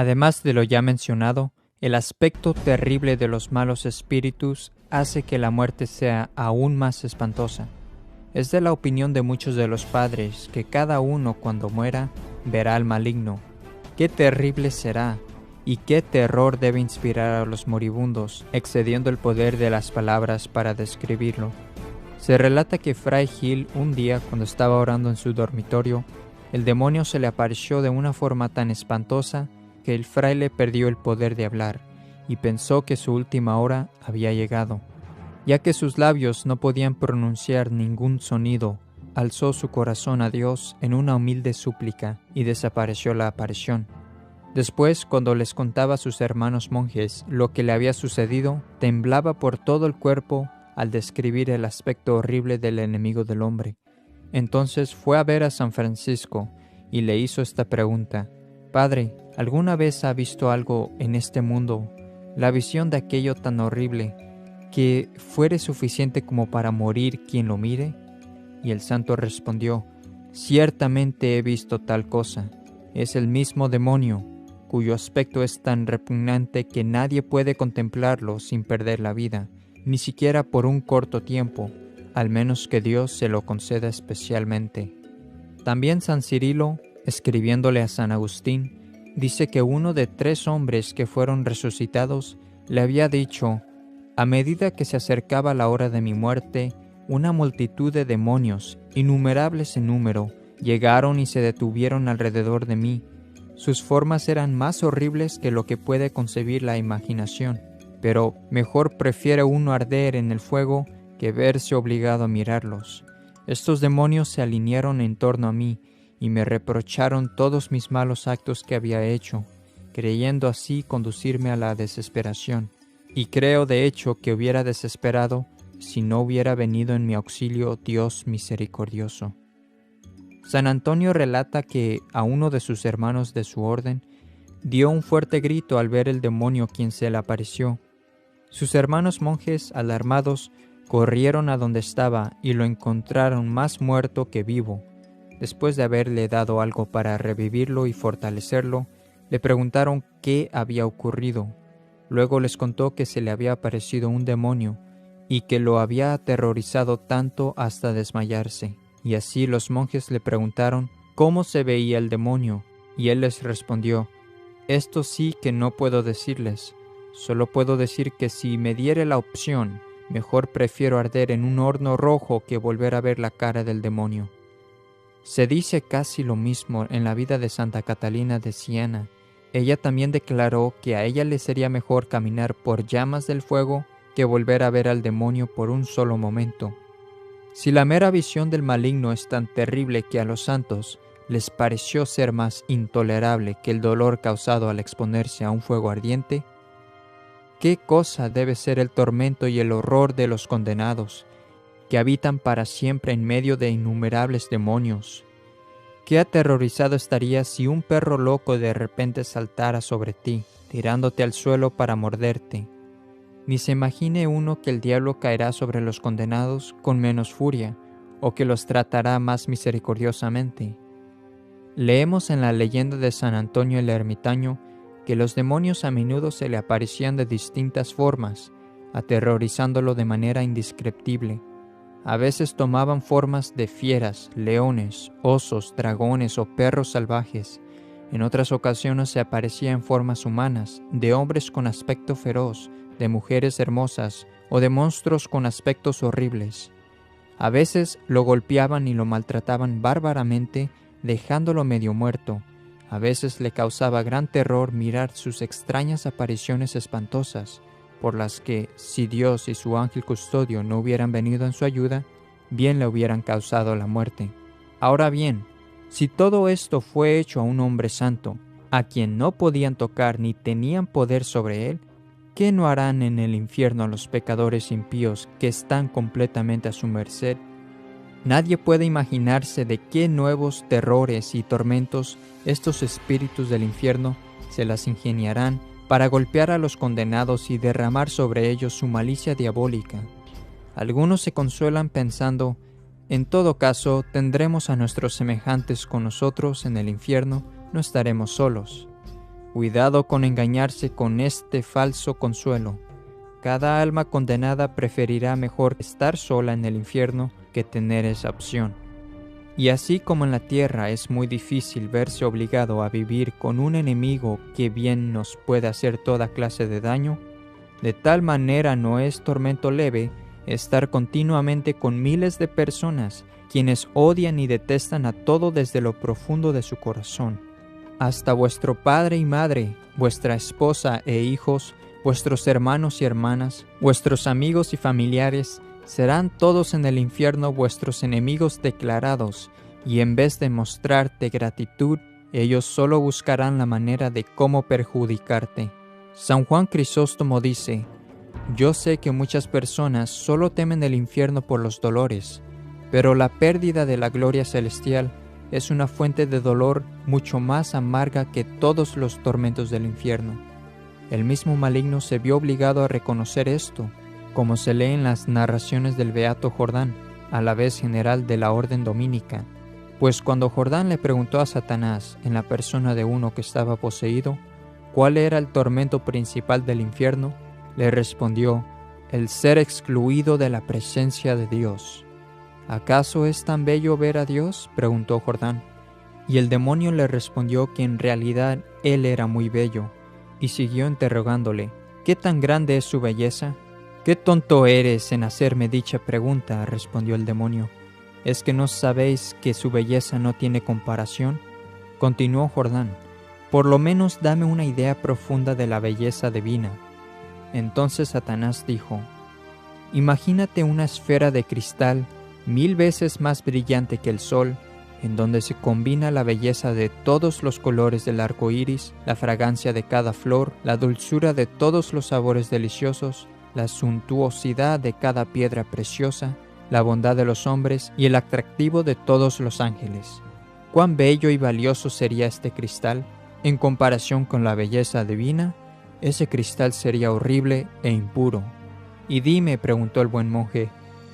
Además de lo ya mencionado, el aspecto terrible de los malos espíritus hace que la muerte sea aún más espantosa. Es de la opinión de muchos de los padres que cada uno cuando muera verá al maligno. ¡Qué terrible será! Y qué terror debe inspirar a los moribundos, excediendo el poder de las palabras para describirlo. Se relata que Fray Gil un día, cuando estaba orando en su dormitorio, el demonio se le apareció de una forma tan espantosa que el fraile perdió el poder de hablar y pensó que su última hora había llegado. Ya que sus labios no podían pronunciar ningún sonido, alzó su corazón a Dios en una humilde súplica y desapareció la aparición. Después, cuando les contaba a sus hermanos monjes lo que le había sucedido, temblaba por todo el cuerpo al describir el aspecto horrible del enemigo del hombre. Entonces fue a ver a San Francisco y le hizo esta pregunta: «Padre, ¿alguna vez ha visto algo en este mundo, la visión de aquello tan horrible, que fuere suficiente como para morir quien lo mire?» Y el santo respondió: «Ciertamente he visto tal cosa. Es el mismo demonio, cuyo aspecto es tan repugnante que nadie puede contemplarlo sin perder la vida, ni siquiera por un corto tiempo, al menos que Dios se lo conceda especialmente». También San Cirilo, escribiéndole a San Agustín, dice que uno de 3 hombres que fueron resucitados le había dicho: «A medida que se acercaba la hora de mi muerte, una multitud de demonios, innumerables en número, llegaron y se detuvieron alrededor de mí. Sus formas eran más horribles que lo que puede concebir la imaginación, pero mejor prefiere uno arder en el fuego que verse obligado a mirarlos. Estos demonios se alinearon en torno a mí y me reprocharon todos mis malos actos que había hecho, creyendo así conducirme a la desesperación. Y creo de hecho que hubiera desesperado si no hubiera venido en mi auxilio Dios misericordioso». San Antonio relata que a uno de sus hermanos de su orden dio un fuerte grito al ver el demonio quien se le apareció. Sus hermanos monjes, alarmados, corrieron a donde estaba y lo encontraron más muerto que vivo. Después de haberle dado algo para revivirlo y fortalecerlo, le preguntaron qué había ocurrido. Luego les contó que se le había aparecido un demonio y que lo había aterrorizado tanto hasta desmayarse. Y así los monjes le preguntaron cómo se veía el demonio, y él les respondió: «Esto sí que no puedo decirles. Solo puedo decir que si me diere la opción, mejor prefiero arder en un horno rojo que volver a ver la cara del demonio». Se dice casi lo mismo en la vida de Santa Catalina de Siena. Ella también declaró que a ella le sería mejor caminar por llamas del fuego que volver a ver al demonio por un solo momento. Si la mera visión del maligno es tan terrible que a los santos les pareció ser más intolerable que el dolor causado al exponerse a un fuego ardiente, ¿qué cosa debe ser el tormento y el horror de los condenados, que habitan para siempre en medio de innumerables demonios? ¿Qué aterrorizado estarías si un perro loco de repente saltara sobre ti, tirándote al suelo para morderte? Ni se imagine uno que el diablo caerá sobre los condenados con menos furia, o que los tratará más misericordiosamente. Leemos en la leyenda de San Antonio el Ermitaño que los demonios a menudo se le aparecían de distintas formas, aterrorizándolo de manera indescriptible. A veces tomaban formas de fieras, leones, osos, dragones o perros salvajes. En otras ocasiones se aparecía en formas humanas, de hombres con aspecto feroz, de mujeres hermosas o de monstruos con aspectos horribles. A veces lo golpeaban y lo maltrataban bárbaramente, dejándolo medio muerto. A veces le causaba gran terror mirar sus extrañas apariciones espantosas, por las que, si Dios y su ángel custodio no hubieran venido en su ayuda, bien le hubieran causado la muerte. Ahora bien, si todo esto fue hecho a un hombre santo, a quien no podían tocar ni tenían poder sobre él, ¿qué no harán en el infierno los pecadores impíos que están completamente a su merced? Nadie puede imaginarse de qué nuevos terrores y tormentos estos espíritus del infierno se las ingeniarán para golpear a los condenados y derramar sobre ellos su malicia diabólica. Algunos se consuelan pensando: en todo caso, tendremos a nuestros semejantes con nosotros en el infierno, no estaremos solos. Cuidado con engañarse con este falso consuelo. Cada alma condenada preferirá mejor estar sola en el infierno que tener esa opción. Y así como en la tierra es muy difícil verse obligado a vivir con un enemigo que bien nos puede hacer toda clase de daño, de tal manera no es tormento leve estar continuamente con miles de personas quienes odian y detestan a todo desde lo profundo de su corazón. Hasta vuestro padre y madre, vuestra esposa e hijos, vuestros hermanos y hermanas, vuestros amigos y familiares, serán todos en el infierno vuestros enemigos declarados, y en vez de mostrarte gratitud, ellos solo buscarán la manera de cómo perjudicarte. San Juan Crisóstomo dice: yo sé que muchas personas solo temen el infierno por los dolores, pero la pérdida de la gloria celestial es una fuente de dolor mucho más amarga que todos los tormentos del infierno. El mismo maligno se vio obligado a reconocer esto, como se lee en las narraciones del beato Jordán, a la vez general de la orden domínica. Pues cuando Jordán le preguntó a Satanás, en la persona de uno que estaba poseído, cuál era el tormento principal del infierno, le respondió: el ser excluido de la presencia de Dios. ¿Acaso es tan bello ver a Dios?, preguntó Jordán. Y el demonio le respondió que en realidad él era muy bello, y siguió interrogándole: ¿qué tan grande es su belleza? «¡Qué tonto eres en hacerme dicha pregunta!», respondió el demonio. «¿Es que no sabéis que su belleza no tiene comparación?». Continuó Jordán: «Por lo menos dame una idea profunda de la belleza divina». Entonces Satanás dijo: «Imagínate una esfera de cristal 1000 veces más brillante que el sol, en donde se combina la belleza de todos los colores del arco iris, la fragancia de cada flor, la dulzura de todos los sabores deliciosos, la suntuosidad de cada piedra preciosa, la bondad de los hombres y el atractivo de todos los ángeles. ¿Cuán bello y valioso sería este cristal? En comparación con la belleza divina, ese cristal sería horrible e impuro». «Y dime», preguntó el buen monje,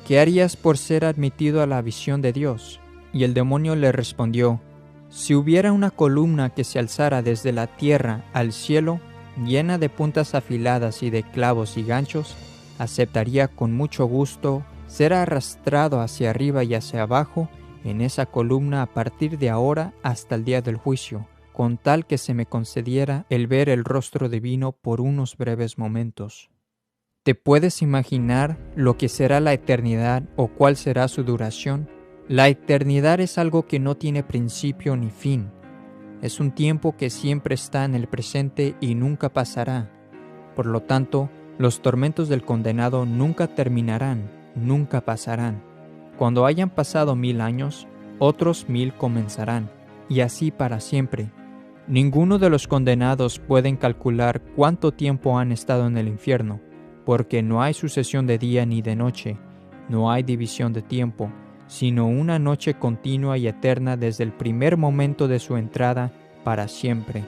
«¿qué harías por ser admitido a la visión de Dios?». Y el demonio le respondió: «Si hubiera una columna que se alzara desde la tierra al cielo, llena de puntas afiladas y de clavos y ganchos, aceptaría con mucho gusto ser arrastrado hacia arriba y hacia abajo en esa columna a partir de ahora hasta el día del juicio, con tal que se me concediera el ver el rostro divino por unos breves momentos». ¿Te puedes imaginar lo que será la eternidad o cuál será su duración? La eternidad es algo que no tiene principio ni fin. Es un tiempo que siempre está en el presente y nunca pasará. Por lo tanto, los tormentos del condenado nunca terminarán, nunca pasarán. Cuando hayan pasado 1000 años, otros 1000 comenzarán, y así para siempre. Ninguno de los condenados pueden calcular cuánto tiempo han estado en el infierno, porque no hay sucesión de día ni de noche, no hay división de tiempo, sino una noche continua y eterna desde el primer momento de su entrada para siempre.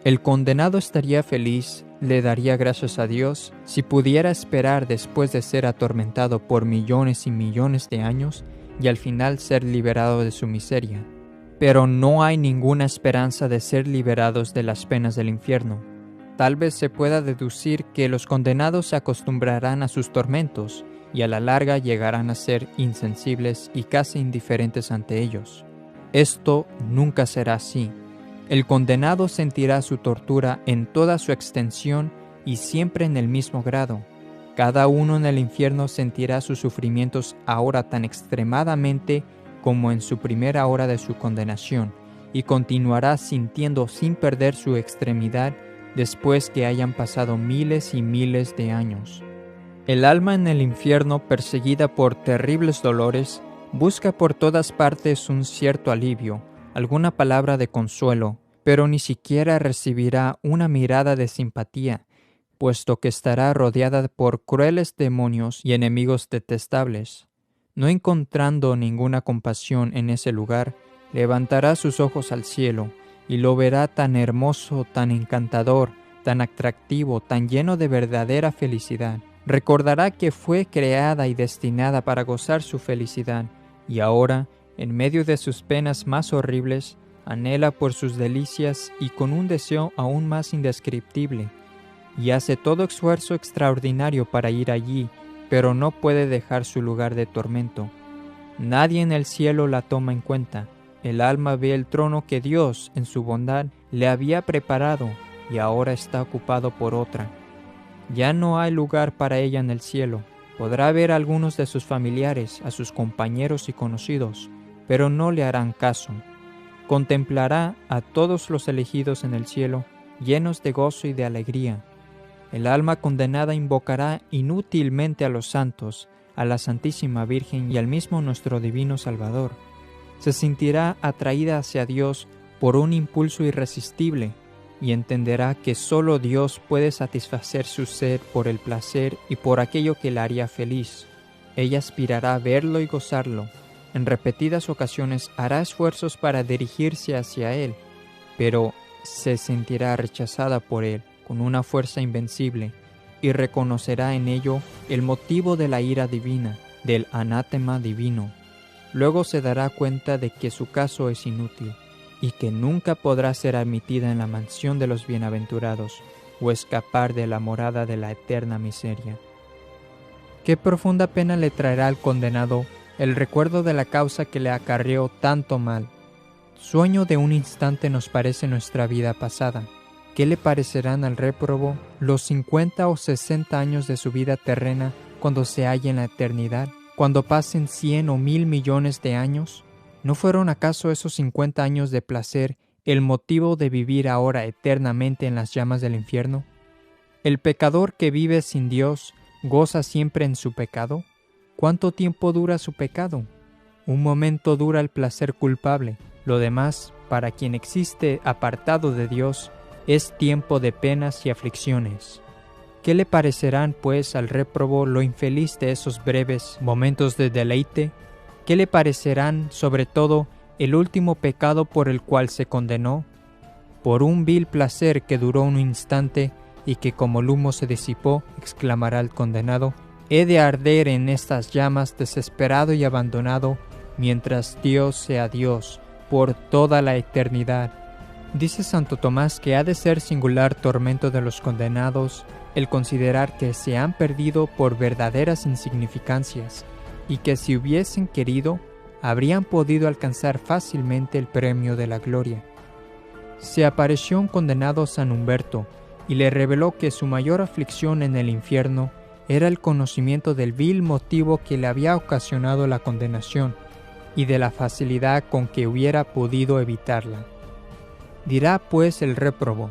El condenado estaría feliz, le daría gracias a Dios, si pudiera esperar después de ser atormentado por millones y millones de años y al final ser liberado de su miseria. Pero no hay ninguna esperanza de ser liberados de las penas del infierno. Tal vez se pueda deducir que los condenados se acostumbrarán a sus tormentos y a la larga llegarán a ser insensibles y casi indiferentes ante ellos. Esto nunca será así. El condenado sentirá su tortura en toda su extensión y siempre en el mismo grado. Cada uno en el infierno sentirá sus sufrimientos ahora tan extremadamente como en su primera hora de su condenación, y continuará sintiendo sin perder su extremidad después que hayan pasado miles y miles de años. El alma en el infierno, perseguida por terribles dolores, busca por todas partes un cierto alivio, alguna palabra de consuelo, pero ni siquiera recibirá una mirada de simpatía, puesto que estará rodeada por crueles demonios y enemigos detestables. No encontrando ninguna compasión en ese lugar, levantará sus ojos al cielo y lo verá tan hermoso, tan encantador, tan atractivo, tan lleno de verdadera felicidad. Recordará que fue creada y destinada para gozar su felicidad, y ahora, en medio de sus penas más horribles, anhela por sus delicias y con un deseo aún más indescriptible, y hace todo esfuerzo extraordinario para ir allí, pero no puede dejar su lugar de tormento. Nadie en el cielo la toma en cuenta. El alma ve el trono que Dios, en su bondad, le había preparado y ahora está ocupado por otra. Ya no hay lugar para ella en el cielo. Podrá ver a algunos de sus familiares, a sus compañeros y conocidos, pero no le harán caso. Contemplará a todos los elegidos en el cielo, llenos de gozo y de alegría. El alma condenada invocará inútilmente a los santos, a la Santísima Virgen y al mismo nuestro Divino Salvador. Se sentirá atraída hacia Dios por un impulso irresistible y entenderá que solo Dios puede satisfacer su sed por el placer y por aquello que la haría feliz. Ella aspirará a verlo y gozarlo. En repetidas ocasiones hará esfuerzos para dirigirse hacia Él, pero se sentirá rechazada por Él con una fuerza invencible y reconocerá en ello el motivo de la ira divina, del anátema divino. Luego se dará cuenta de que su caso es inútil y que nunca podrá ser admitida en la mansión de los bienaventurados o escapar de la morada de la eterna miseria. Qué profunda pena le traerá al condenado el recuerdo de la causa que le acarreó tanto mal. Sueño de un instante nos parece nuestra vida pasada. ¿Qué le parecerán al réprobo los 50 o 60 años de su vida terrena cuando se halle en la eternidad? ¿Cuando pasen 100 o 1000 millones de años? ¿No fueron acaso esos 50 años de placer el motivo de vivir ahora eternamente en las llamas del infierno? ¿El pecador que vive sin Dios goza siempre en su pecado? ¿Cuánto tiempo dura su pecado? Un momento dura el placer culpable. Lo demás, para quien existe apartado de Dios, es tiempo de penas y aflicciones. ¿Qué le parecerán, pues, al réprobo lo infeliz de esos breves momentos de deleite? ¿Qué le parecerán, sobre todo, el último pecado por el cual se condenó? Por un vil placer que duró un instante y que como el humo se disipó, exclamará el condenado, he de arder en estas llamas desesperado y abandonado, mientras Dios sea Dios, por toda la eternidad. Dice Santo Tomás que ha de ser singular tormento de los condenados el considerar que se han perdido por verdaderas insignificancias y que si hubiesen querido, habrían podido alcanzar fácilmente el premio de la gloria. Se apareció un condenado San Humberto y le reveló que su mayor aflicción en el infierno era el conocimiento del vil motivo que le había ocasionado la condenación y de la facilidad con que hubiera podido evitarla. Dirá pues el réprobo,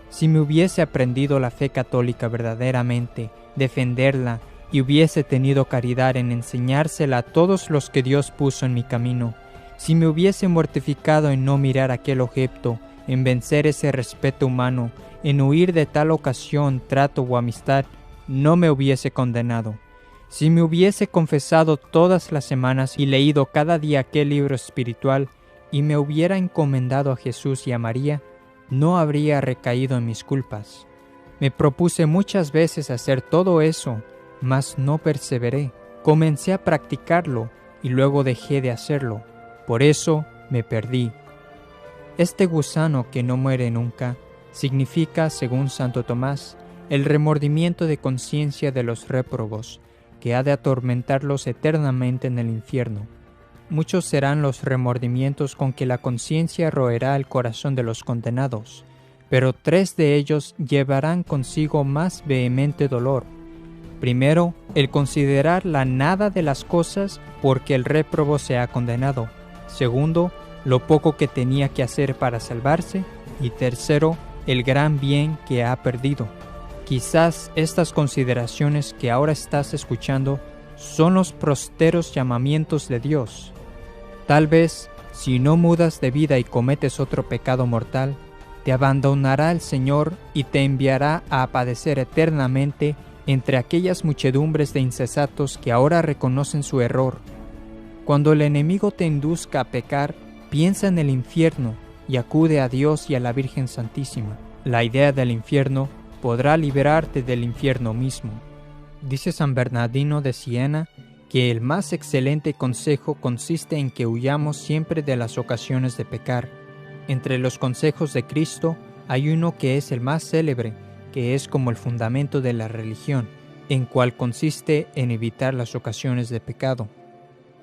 si me hubiese aprendido la fe católica verdaderamente, defenderla y hubiese tenido caridad en enseñársela a todos los que Dios puso en mi camino, si me hubiese mortificado en no mirar aquel objeto, en vencer ese respeto humano, en huir de tal ocasión, trato o amistad, no me hubiese condenado. Si me hubiese confesado todas las semanas y leído cada día aquel libro espiritual, y me hubiera encomendado a Jesús y a María, no habría recaído en mis culpas. Me propuse muchas veces hacer todo eso, mas no perseveré. Comencé a practicarlo y luego dejé de hacerlo. Por eso me perdí. Este gusano que no muere nunca significa, según Santo Tomás, el remordimiento de conciencia de los réprobos, que ha de atormentarlos eternamente en el infierno. Muchos serán los remordimientos con que la conciencia roerá el corazón de los condenados, pero 3 de ellos llevarán consigo más vehemente dolor. Primero, el considerar la nada de las cosas porque el réprobo se ha condenado. Segundo, lo poco que tenía que hacer para salvarse. Y tercero, el gran bien que ha perdido. Quizás estas consideraciones que ahora estás escuchando son los prosteros llamamientos de Dios. Tal vez, si no mudas de vida y cometes otro pecado mortal, te abandonará el Señor y te enviará a padecer eternamente entre aquellas muchedumbres de insensatos que ahora reconocen su error. Cuando el enemigo te induzca a pecar, piensa en el infierno y acude a Dios y a la Virgen Santísima. La idea del infierno podrá liberarte del infierno mismo. Dice San Bernardino de Siena que el más excelente consejo consiste en que huyamos siempre de las ocasiones de pecar. Entre los consejos de Cristo hay uno que es el más célebre, que es como el fundamento de la religión, en cual consiste en evitar las ocasiones de pecado.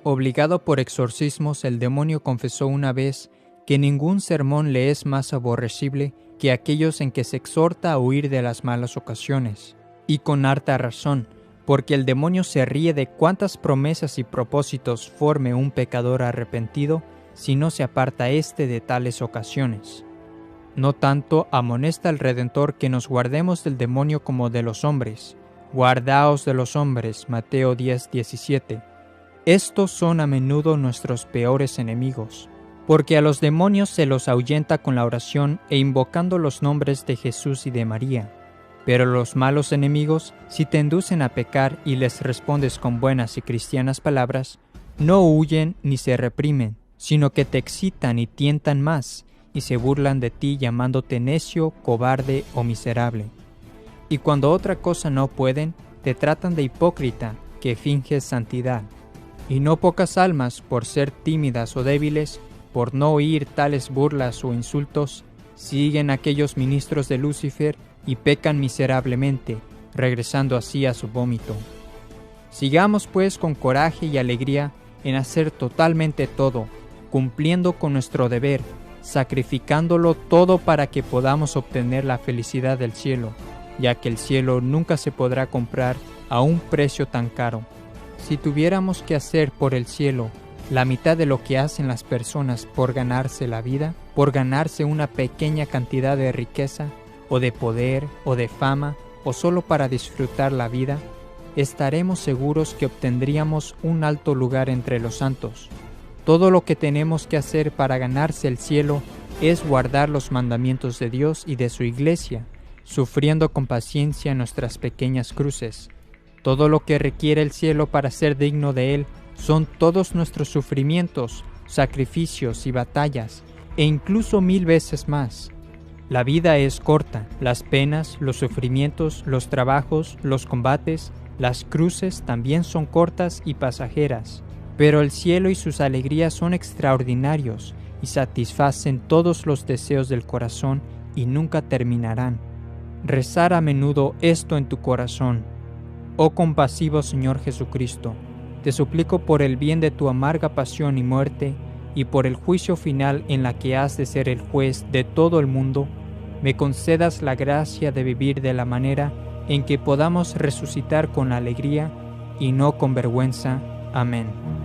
Obligado por exorcismos, el demonio confesó una vez que ningún sermón le es más aborrecible que aquellos en que se exhorta a huir de las malas ocasiones. Y con harta razón, porque el demonio se ríe de cuántas promesas y propósitos forme un pecador arrepentido si no se aparta éste de tales ocasiones. No tanto amonesta el Redentor que nos guardemos del demonio como de los hombres. Guardaos de los hombres, Mateo 10:17. Estos son a menudo nuestros peores enemigos, porque a los demonios se los ahuyenta con la oración e invocando los nombres de Jesús y de María. Pero los malos enemigos, si te inducen a pecar y les respondes con buenas y cristianas palabras, no huyen ni se reprimen, sino que te excitan y tientan más, y se burlan de ti llamándote necio, cobarde o miserable. Y cuando otra cosa no pueden, te tratan de hipócrita, que finges santidad. Y no pocas almas, por ser tímidas o débiles, por no oír tales burlas o insultos, siguen a aquellos ministros de Lucifer y pecan miserablemente, regresando así a su vómito. Sigamos pues con coraje y alegría en hacer totalmente todo, cumpliendo con nuestro deber, sacrificándolo todo para que podamos obtener la felicidad del cielo, ya que el cielo nunca se podrá comprar a un precio tan caro. Si tuviéramos que hacer por el cielo la mitad de lo que hacen las personas por ganarse la vida, por ganarse una pequeña cantidad de riqueza, o de poder, o de fama, o solo para disfrutar la vida, estaremos seguros que obtendríamos un alto lugar entre los santos. Todo lo que tenemos que hacer para ganarse el cielo es guardar los mandamientos de Dios y de su Iglesia, sufriendo con paciencia nuestras pequeñas cruces. Todo lo que requiere el cielo para ser digno de él son todos nuestros sufrimientos, sacrificios y batallas, e incluso 1000 veces más. La vida es corta, las penas, los sufrimientos, los trabajos, los combates, las cruces también son cortas y pasajeras, pero el cielo y sus alegrías son extraordinarios y satisfacen todos los deseos del corazón y nunca terminarán. Rezar a menudo esto en tu corazón. Oh compasivo Señor Jesucristo, te suplico por el bien de tu amarga pasión y muerte, y por el juicio final en la que has de ser el juez de todo el mundo, me concedas la gracia de vivir de la manera en que podamos resucitar con alegría y no con vergüenza. Amén.